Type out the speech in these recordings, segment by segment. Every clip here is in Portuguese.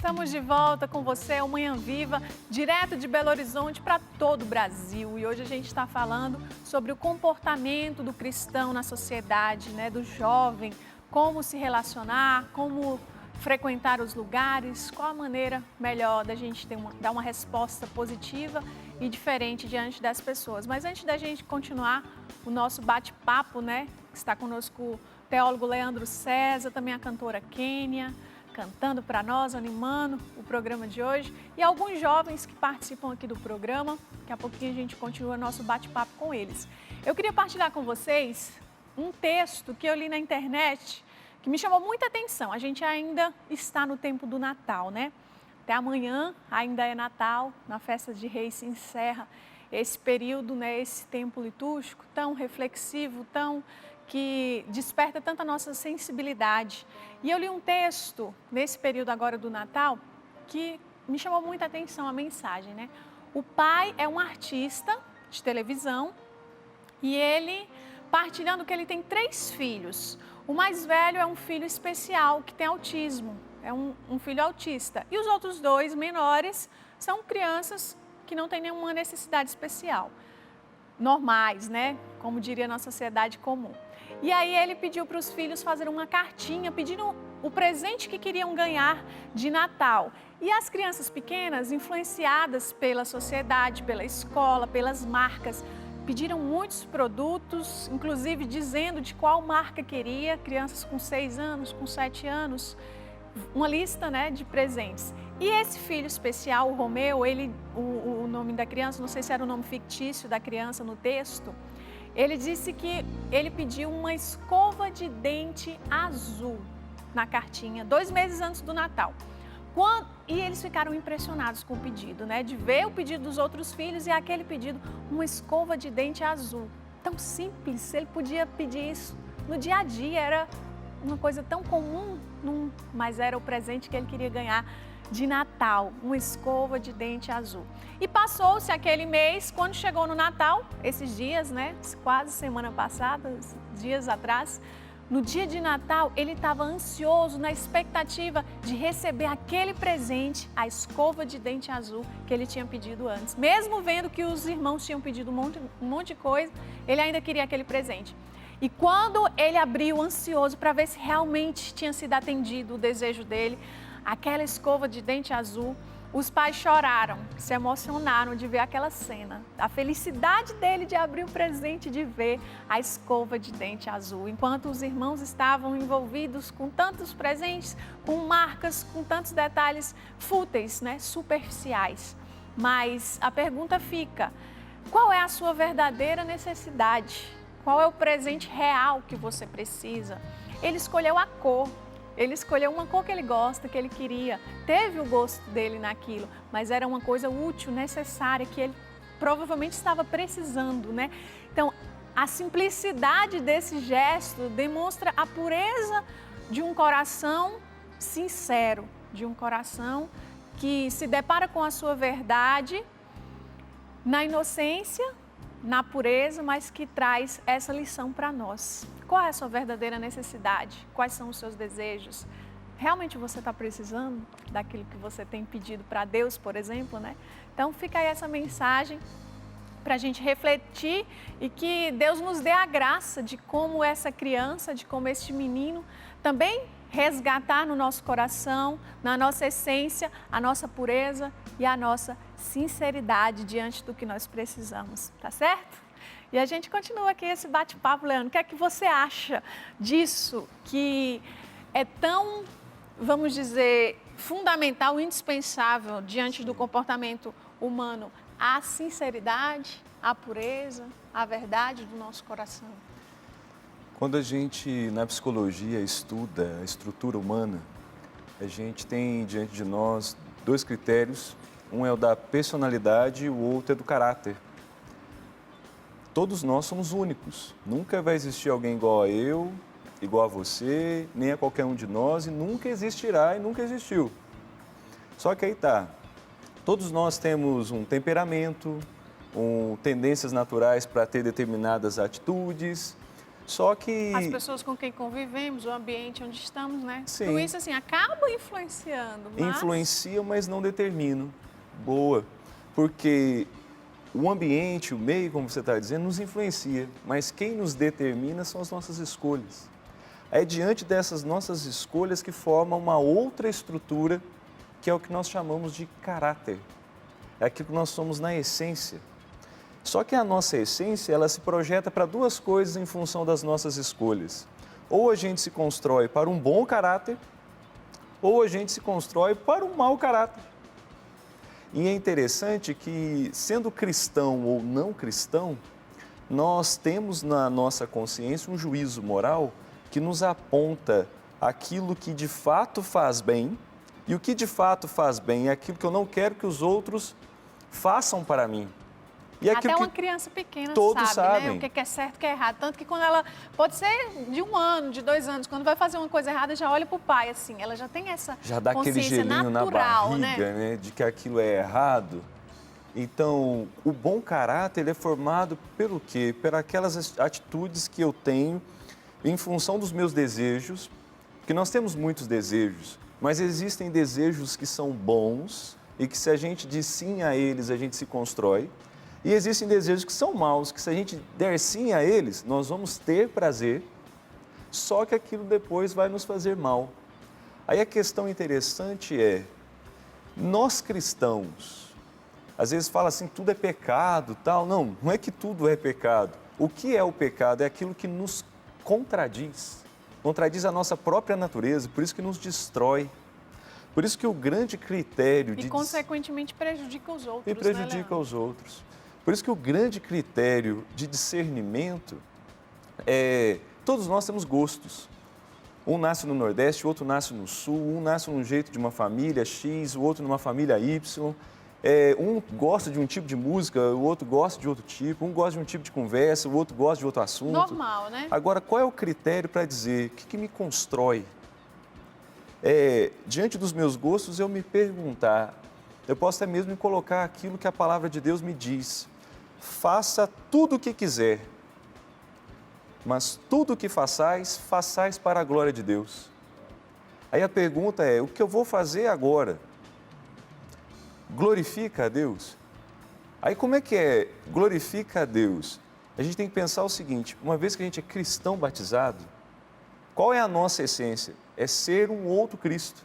Estamos de volta com você, o Manhã Viva, direto de Belo Horizonte para todo o Brasil. E hoje a gente está falando sobre o comportamento do cristão na sociedade, né, do jovem, como se relacionar, como frequentar os lugares, qual a maneira melhor da gente dar uma resposta positiva e diferente diante das pessoas. Mas antes da gente continuar o nosso bate-papo, né, está conosco o teólogo Leandro César, também a cantora Kênia, cantando para nós, animando o programa de hoje. E alguns jovens que participam aqui do programa. Daqui a pouquinho a gente continua nosso bate-papo com eles. Eu queria partilhar com vocês um texto que eu li na internet que me chamou muita atenção. A gente ainda está no tempo do Natal, né? Até amanhã ainda é Natal, na festa de Reis se encerra esse período, né? Esse tempo litúrgico tão reflexivo, que desperta tanta nossa sensibilidade. E eu li um texto nesse período agora do Natal que me chamou muita atenção a mensagem, né? O pai é um artista de televisão e ele, partilhando que ele tem 3 filhos. O mais velho é um filho especial que tem autismo, é um filho autista. E os outros 2 menores são crianças que não têm nenhuma necessidade especial. Normais, né? Como diria na sociedade comum. E aí ele pediu para os filhos fazerem uma cartinha pedindo o presente que queriam ganhar de Natal. E as crianças pequenas, influenciadas pela sociedade, pela escola, pelas marcas, pediram muitos produtos, inclusive dizendo de qual marca queria, crianças com 6 anos, com 7 anos, uma lista, né, de presentes. E esse filho especial, o Romeu, o nome da criança, não sei se era o nome fictício da criança no texto, ele disse que ele pediu uma escova de dente azul na cartinha, 2 meses antes do Natal. E eles ficaram impressionados com o pedido, né? De ver o pedido dos outros filhos e aquele pedido, uma escova de dente azul. Tão simples, ele podia pedir isso no dia a dia, era uma coisa tão comum, mas era o presente que ele queria ganhar de Natal, uma escova de dente azul. E passou-se aquele mês, quando chegou no Natal, esses dias, né, quase semana passada, dias atrás, no dia de Natal, ele estava ansioso, na expectativa de receber aquele presente, a escova de dente azul que ele tinha pedido antes. Mesmo vendo que os irmãos tinham pedido um monte de coisa, ele ainda queria aquele presente. E quando ele abriu ansioso para ver se realmente tinha sido atendido o desejo dele, aquela escova de dente azul, os pais choraram, se emocionaram de ver aquela cena. A felicidade dele de abrir o presente, de ver a escova de dente azul. Enquanto os irmãos estavam envolvidos com tantos presentes, com marcas, com tantos detalhes fúteis, né, superficiais. Mas a pergunta fica, qual é a sua verdadeira necessidade? Qual é o presente real que você precisa? Ele escolheu a cor. Ele escolheu uma cor que ele gosta, que ele queria, teve o gosto dele naquilo, mas era uma coisa útil, necessária, que ele provavelmente estava precisando, né? Então, a simplicidade desse gesto demonstra a pureza de um coração sincero, de um coração que se depara com a sua verdade na inocência, na pureza, mas que traz essa lição para nós. Qual é a sua verdadeira necessidade? Quais são os seus desejos? Realmente você está precisando daquilo que você tem pedido para Deus, por exemplo, né? Então fica aí essa mensagem para a gente refletir e que Deus nos dê a graça de como essa criança, de como este menino também resgatar no nosso coração, na nossa essência, a nossa pureza e a nossa sinceridade diante do que nós precisamos, tá certo? E a gente continua aqui esse bate-papo, Leandro. O que é que você acha disso que é tão, vamos dizer, fundamental, indispensável diante do comportamento humano? A sinceridade, a pureza, a verdade do nosso coração. Quando a gente, na psicologia, estuda a estrutura humana, a gente tem diante de nós 2 critérios. Um é o da personalidade e o outro é do caráter. Todos nós somos únicos. Nunca vai existir alguém igual a eu, igual a você, nem a qualquer um de nós, e nunca existirá e nunca existiu. Só que aí tá. Todos nós temos um temperamento, tendências naturais para ter determinadas atitudes, Só que... As pessoas com quem convivemos, o ambiente onde estamos, né? Sim. Tudo isso, assim, acaba influenciando. Mas... Influencia, mas não determina. Boa. Porque o ambiente, o meio, como você está dizendo, nos influencia. Mas quem nos determina são as nossas escolhas. É diante dessas nossas escolhas que forma uma outra estrutura, que é o que nós chamamos de caráter. É aquilo que nós somos na essência. Só que a nossa essência, ela se projeta para duas coisas em função das nossas escolhas. Ou a gente se constrói para um bom caráter, ou a gente se constrói para um mau caráter. E é interessante que, sendo cristão ou não cristão, nós temos na nossa consciência um juízo moral que nos aponta aquilo que de fato faz bem, e o que de fato faz bem é aquilo que eu não quero que os outros façam para mim. E até uma criança pequena todos sabe, né? sabem. O que é certo e o que é errado. Tanto que quando ela, pode ser de 1 ano, de 2 anos, quando vai fazer uma coisa errada, já olha para o pai, assim. Ela já tem essa já dá aquele gelinho natural, na barriga, né? De que aquilo é errado. Então, o bom caráter ele é formado pelo quê? Por aquelas atitudes que eu tenho em função dos meus desejos, porque nós temos muitos desejos, mas existem desejos que são bons e que se a gente diz sim a eles, a gente se constrói. E existem desejos que são maus, que se a gente der sim a eles, nós vamos ter prazer, só que aquilo depois vai nos fazer mal. Aí a questão interessante é, nós cristãos, às vezes fala assim, tudo é pecado, tal. Não, não é que tudo é pecado. O que é o pecado? É aquilo que nos contradiz a nossa própria natureza, por isso que nos destrói. Por isso que o grande critério e, consequentemente, prejudica os outros, e prejudica os outros. Por isso que o grande critério de discernimento é... Todos nós temos gostos. Um nasce no Nordeste, o outro nasce no Sul, um nasce num jeito de uma família X, o outro numa família Y. Um gosta de um tipo de música, o outro gosta de outro tipo, um gosta de um tipo de conversa, o outro gosta de outro assunto. Normal, né? Agora, qual é o critério para dizer o que me constrói? Diante dos meus gostos, eu me perguntar, eu posso até mesmo colocar aquilo que a palavra de Deus me diz. Faça tudo o que quiser, mas tudo o que façais, façais para a glória de Deus. Aí a pergunta é, o que eu vou fazer agora? Glorifica a Deus? Aí como é que é glorifica a Deus? A gente tem que pensar o seguinte, uma vez que a gente é cristão batizado, qual é a nossa essência? É ser um outro Cristo.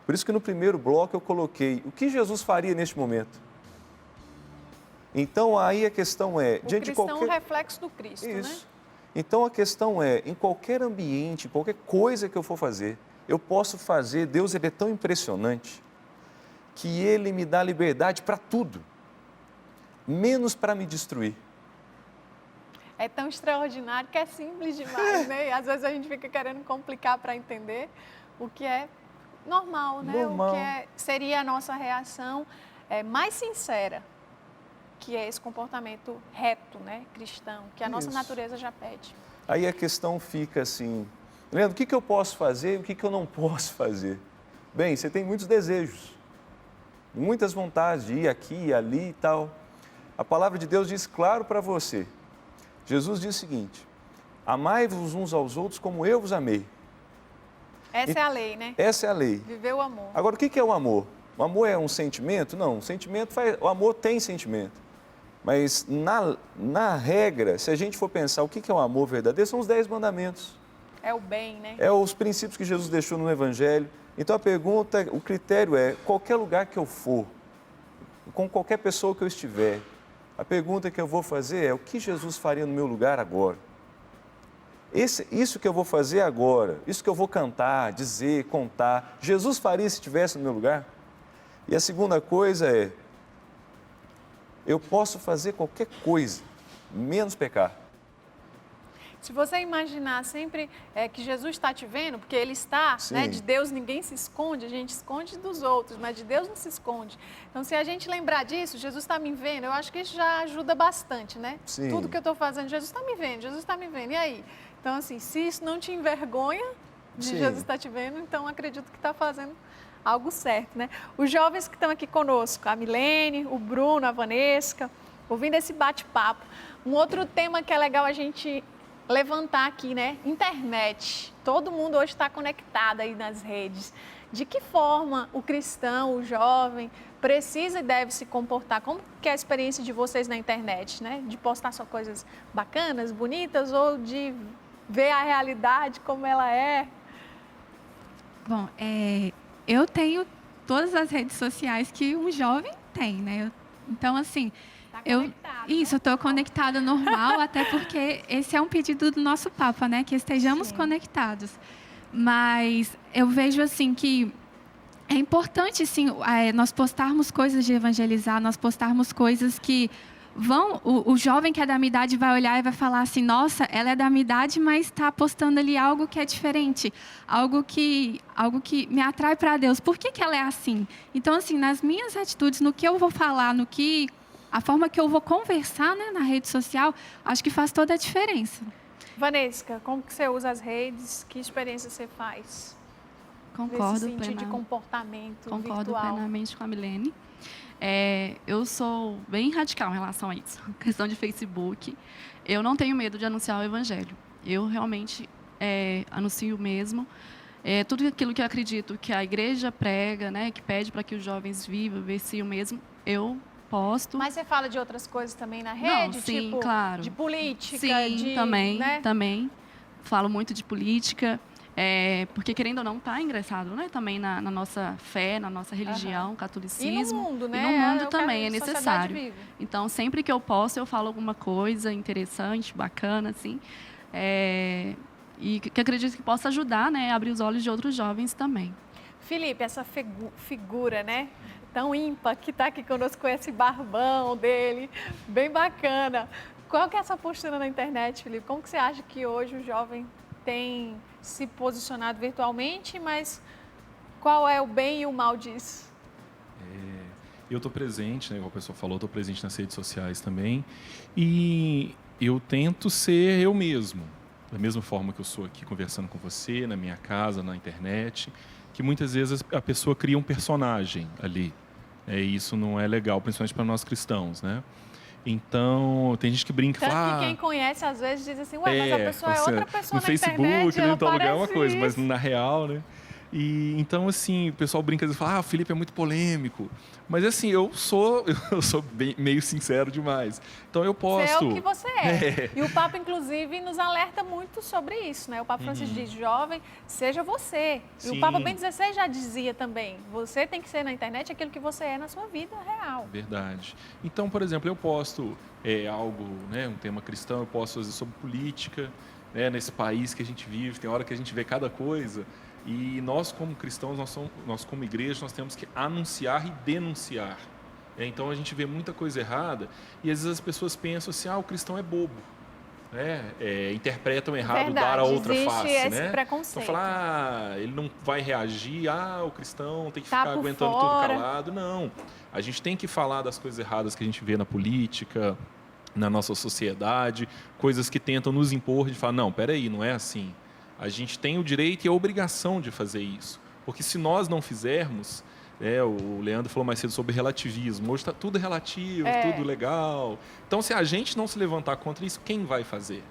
Por isso que no primeiro bloco eu coloquei, o que Jesus faria neste momento? Então, aí a questão é... O cristão é um reflexo do Cristo, Isso. né? Então, a questão é, em qualquer ambiente, qualquer coisa que eu for fazer, eu posso fazer, Deus ele é tão impressionante, que Ele me dá liberdade para tudo, menos para me destruir. É tão extraordinário que é simples demais, né? E às vezes a gente fica querendo complicar para entender o que é normal, né? Normal. O que seria a nossa reação mais sincera, que é esse comportamento reto, né, cristão, que a nossa natureza já pede. Aí a questão fica assim, Leandro, o que eu posso fazer e o que eu não posso fazer? Bem, você tem muitos desejos, muitas vontades de ir aqui e ali e tal. A palavra de Deus diz claro para você. Jesus diz o seguinte, amai-vos uns aos outros como eu vos amei. Essa é a lei, né? Essa é a lei. Viver o amor. Agora, o que é o amor? O amor é um sentimento? Não, o amor tem sentimento. Mas, na regra, se a gente for pensar o que é o amor verdadeiro, são os 10 mandamentos. É o bem, né? É os princípios que Jesus deixou no Evangelho. Então, a pergunta, o critério é, qualquer lugar que eu for, com qualquer pessoa que eu estiver, a pergunta que eu vou fazer é, o que Jesus faria no meu lugar agora? Isso que eu vou fazer agora, isso que eu vou cantar, dizer, contar, Jesus faria se estivesse no meu lugar? E a segunda coisa é, eu posso fazer qualquer coisa, menos pecar. Se você imaginar sempre que Jesus está te vendo, porque Ele está, né, de Deus ninguém se esconde, a gente esconde dos outros, mas de Deus não se esconde. Então, se a gente lembrar disso, Jesus está me vendo, eu acho que isso já ajuda bastante, né? Sim. Tudo que eu estou fazendo, Jesus está me vendo, Jesus está me vendo, e aí? Então, assim, se isso não te envergonha de Jesus estar te vendo, então acredito que está fazendo algo certo, né? Os jovens que estão aqui conosco, a Milene, o Bruno, a Vanessa, ouvindo esse bate-papo. Um outro tema que é legal a gente levantar aqui, né? Internet. Todo mundo hoje está conectado aí nas redes. De que forma o cristão, o jovem, precisa e deve se comportar? Como que é a experiência de vocês na internet, né? De postar só coisas bacanas, bonitas, ou de ver a realidade como ela é? Bom, eu tenho todas as redes sociais que um jovem tem, né? Então, assim, Tá eu conectado, isso, eu estou conectada normal, até porque esse é um pedido do nosso Papa, né? Que estejamos Sim. conectados. Mas eu vejo assim que é importante, sim, nós postarmos coisas de evangelizar, nós postarmos coisas que vão... O jovem que é da minha idade vai olhar e vai falar assim, nossa, ela é da minha idade, mas está postando ali algo que é diferente, algo que me atrai para Deus. Por que ela é assim? Então, assim, nas minhas atitudes, no que eu vou falar, a forma que eu vou conversar, né, na rede social, acho que faz toda a diferença. Vanessa, como que você usa as redes? Que experiência você faz? Concordo Nesse sentido de comportamento Concordo virtual. plenamente com a Milene. Eu sou bem radical em relação a isso. Questão de Facebook. Eu não tenho medo de anunciar o evangelho. Eu realmente anuncio mesmo. Tudo aquilo que eu acredito que a igreja prega, né, que pede para que os jovens vivam, vivenciem mesmo, eu posto. Mas você fala de outras coisas também na rede? Não, sim, tipo, claro. de política? Sim, também, né? também. Falo muito de política. Porque, querendo ou não, está ingressado, né, também na nossa fé, na nossa religião, catolicismo. E no mundo, né? E no mundo É o que também, a é sociedade necessário. vive. Então, sempre que eu posso, eu falo alguma coisa interessante, bacana, assim. E que acredito que possa ajudar, né, a abrir os olhos de outros jovens também. Felipe, essa figura, né? Tão ímpar, que está aqui conosco com esse barbão dele, bem bacana. Qual que é essa postura na internet, Felipe? Como que você acha que hoje o jovem tem se posicionado virtualmente, mas qual é o bem e o mal disso? Eu estou presente, né, igual a pessoa falou, estou presente nas redes sociais também, e eu tento ser eu mesmo, da mesma forma que eu sou aqui conversando com você, na minha casa, na internet, que muitas vezes a pessoa cria um personagem ali, e isso não é legal, principalmente para nós cristãos, né? Então, tem gente que brinca e Tanto fala... que quem conhece, às vezes, diz assim, ué, mas a pessoa é outra pessoa no na Facebook, internet, ela em tal lugar é uma parece coisa, mas isso. na real, né? E então, assim, o pessoal brinca e fala, o Felipe é muito polêmico. Mas, assim, eu sou meio sincero demais. Então, eu posto... Você é o que você é. E o Papa, inclusive, nos alerta muito sobre isso, né? O Papa Francisco diz, jovem, seja você. E o Papa Bento XVI já dizia também, você tem que ser na internet aquilo que você é na sua vida real. Verdade. Então, por exemplo, eu posto algo, né, um tema cristão, eu posto fazer sobre política, né, nesse país que a gente vive, tem hora que a gente vê cada coisa. E nós, como cristãos, nós como igreja, nós temos que anunciar e denunciar. Então, a gente vê muita coisa errada e, às vezes, as pessoas pensam assim, o cristão é bobo. Interpretam errado, Verdade, dar a outra existe face. esse preconceito. Então, falar, ele não vai reagir, o cristão tem que Tá ficar por aguentando fora. tudo calado. Não, a gente tem que falar das coisas erradas que a gente vê na política, na nossa sociedade, coisas que tentam nos impor de falar, não, peraí, não é assim. A gente tem o direito e a obrigação de fazer isso. Porque se nós não fizermos, o Leandro falou mais cedo sobre relativismo, hoje está tudo relativo, tudo legal. Então, se a gente não se levantar contra isso, quem vai fazer?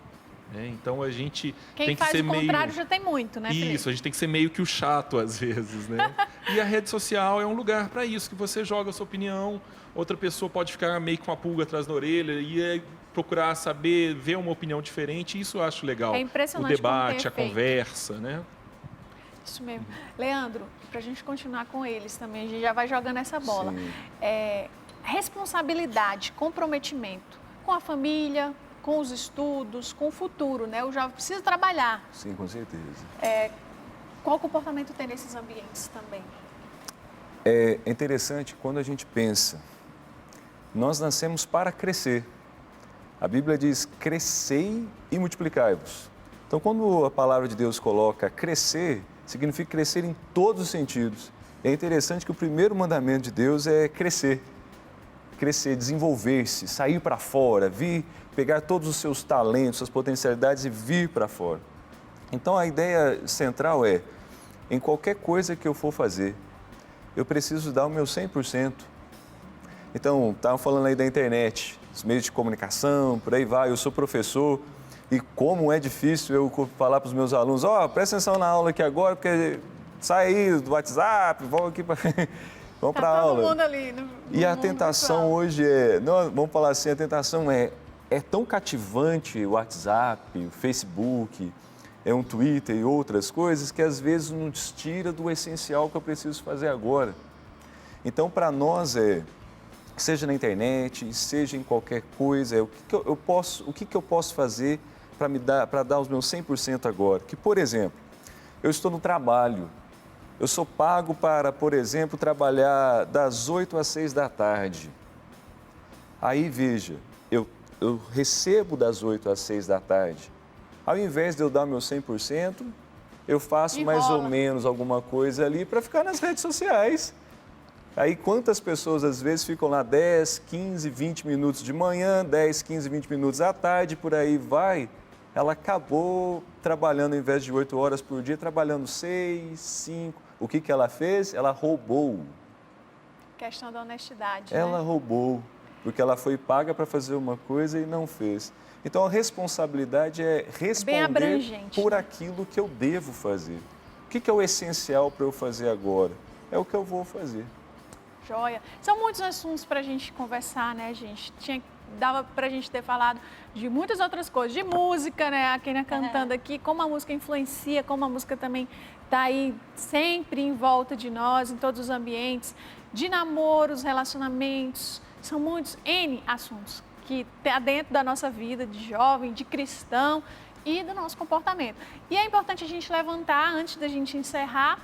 Então, a gente Quem tem que faz ser o meio... contrário já tem muito, né, Felipe? Isso, a gente tem que ser meio que o chato, às vezes, né? E a rede social é um lugar para isso, que você joga a sua opinião, outra pessoa pode ficar meio com uma pulga atrás da orelha e procurar saber, ver uma opinião diferente, isso eu acho legal. É impressionante o debate, como a tem efeito. conversa, né? Isso mesmo. Leandro, para a gente continuar com eles também, a gente já vai jogando essa bola. Sim. Responsabilidade, comprometimento com a família, com os estudos, com o futuro, né? O jovem precisa trabalhar. Sim, com certeza. Qual comportamento tem nesses ambientes também? É interessante quando a gente pensa, nós nascemos para crescer. A Bíblia diz, crescei e multiplicai-vos. Então, quando a palavra de Deus coloca crescer, significa crescer em todos os sentidos. É interessante que o primeiro mandamento de Deus é crescer. Crescer, desenvolver-se, sair para fora, vir, pegar todos os seus talentos, suas potencialidades e vir para fora. Então, a ideia central é, em qualquer coisa que eu for fazer, eu preciso dar o meu 100%. Então, estavam falando aí da internet, os meios de comunicação, por aí vai, eu sou professor, E como é difícil eu falar para os meus alunos, presta atenção na aula aqui agora, porque sai aí do WhatsApp, vamos aqui para vamos para a aula. Todo mundo ali E a tentação hoje é, não, vamos falar assim, a tentação é tão cativante o WhatsApp, o Facebook, um Twitter e outras coisas, que às vezes nos tira do essencial que eu preciso fazer agora. Então, para nós seja na internet, seja em qualquer coisa, o que eu posso fazer para dar os meus 100% agora? Que, por exemplo, eu estou no trabalho, eu sou pago para, por exemplo, trabalhar das 8 às 6 da tarde. Aí, veja, eu recebo das 8 às 6 da tarde. Ao invés de eu dar meu 100%, eu faço mais ou menos alguma coisa ali para ficar nas redes sociais. Aí quantas pessoas às vezes ficam lá 10, 15, 20 minutos de manhã, 10, 15, 20 minutos à tarde, por aí vai. Ela acabou trabalhando, ao invés de 8 horas por dia, trabalhando 6, 5. O que ela fez? Ela roubou. Questão da honestidade, Ela roubou, porque ela foi paga para fazer uma coisa e não fez. Então, a responsabilidade é responder por aquilo que eu devo fazer. O que é o essencial para eu fazer agora? É o que eu vou fazer. Joia. São muitos assuntos para a gente conversar, né, gente? Dava para a gente ter falado de muitas outras coisas, de música, né? A Kênia cantando aqui, como a música influencia, como a música também está aí sempre em volta de nós, em todos os ambientes, de namoros, relacionamentos, são muitos N assuntos que está dentro da nossa vida de jovem, de cristão e do nosso comportamento. E é importante a gente levantar, antes da gente encerrar,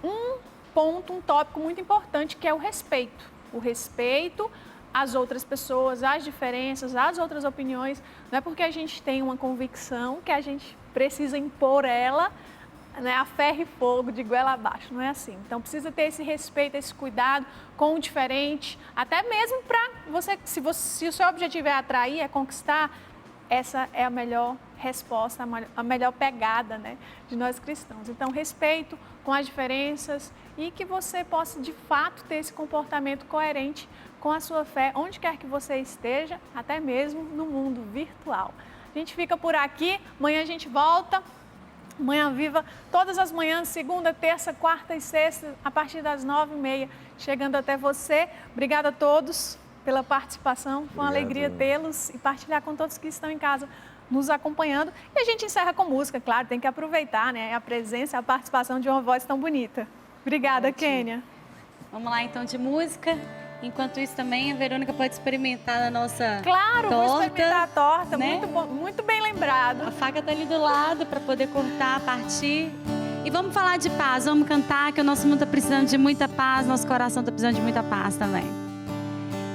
um ponto, um tópico muito importante, que é o respeito. O respeito às outras pessoas, às diferenças, às outras opiniões. Não é porque a gente tem uma convicção que a gente precisa impor ela, né, a ferro e fogo, de goela abaixo. Não é assim. Então, precisa ter esse respeito, esse cuidado com o diferente, até mesmo para você, se o seu objetivo é atrair, é conquistar, essa é a melhor resposta, a melhor pegada, né, de nós cristãos. Então, respeito com as diferenças e que você possa, de fato, ter esse comportamento coerente com a sua fé, onde quer que você esteja, até mesmo no mundo virtual. A gente fica por aqui, amanhã a gente volta. Manhã Viva, todas as manhãs, segunda, terça, quarta e sexta, a partir das 9h30, chegando até você. Obrigada a todos pela participação, foi uma alegria tê-los e partilhar com todos que estão em casa nos acompanhando. E a gente encerra com música, claro, tem que aproveitar, né, a presença, a participação de uma voz tão bonita. Obrigada, Kênia. Vamos lá então de música. Enquanto isso também, a Verônica pode experimentar a nossa Claro, torta, vou experimentar a torta, né? Muito bom, muito bem lembrado. A faca tá ali do lado para poder cortar, partir. E vamos falar de paz, vamos cantar, que o nosso mundo está precisando de muita paz, nosso coração está precisando de muita paz também.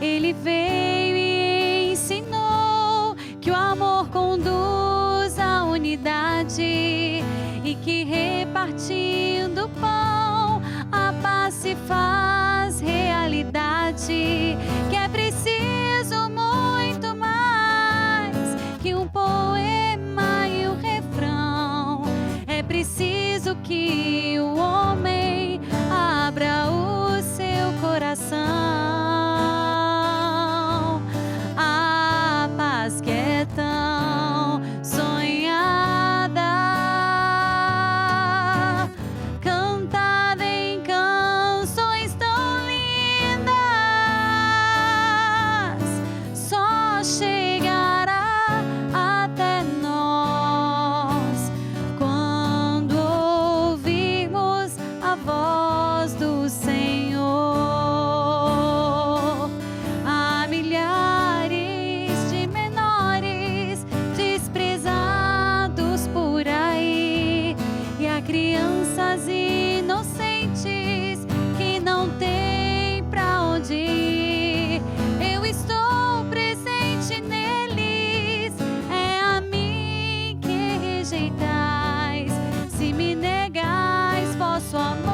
Ele veio e ensinou que o amor conduz à unidade e que repartindo o pão a paz se faz realidade, que é preciso muito mais que um poema e um refrão. É preciso que o homem abra o seu coração. A paz que é tão sonhada, cantada em canções tão lindas, só chegará até nós quando ouvirmos a voz do Senhor. Há milhares de menores desprezados por aí, e há crianças inocentes que não têm pra onde ir. Eu estou presente neles, é a mim que rejeitais. Se me negais vosso amor,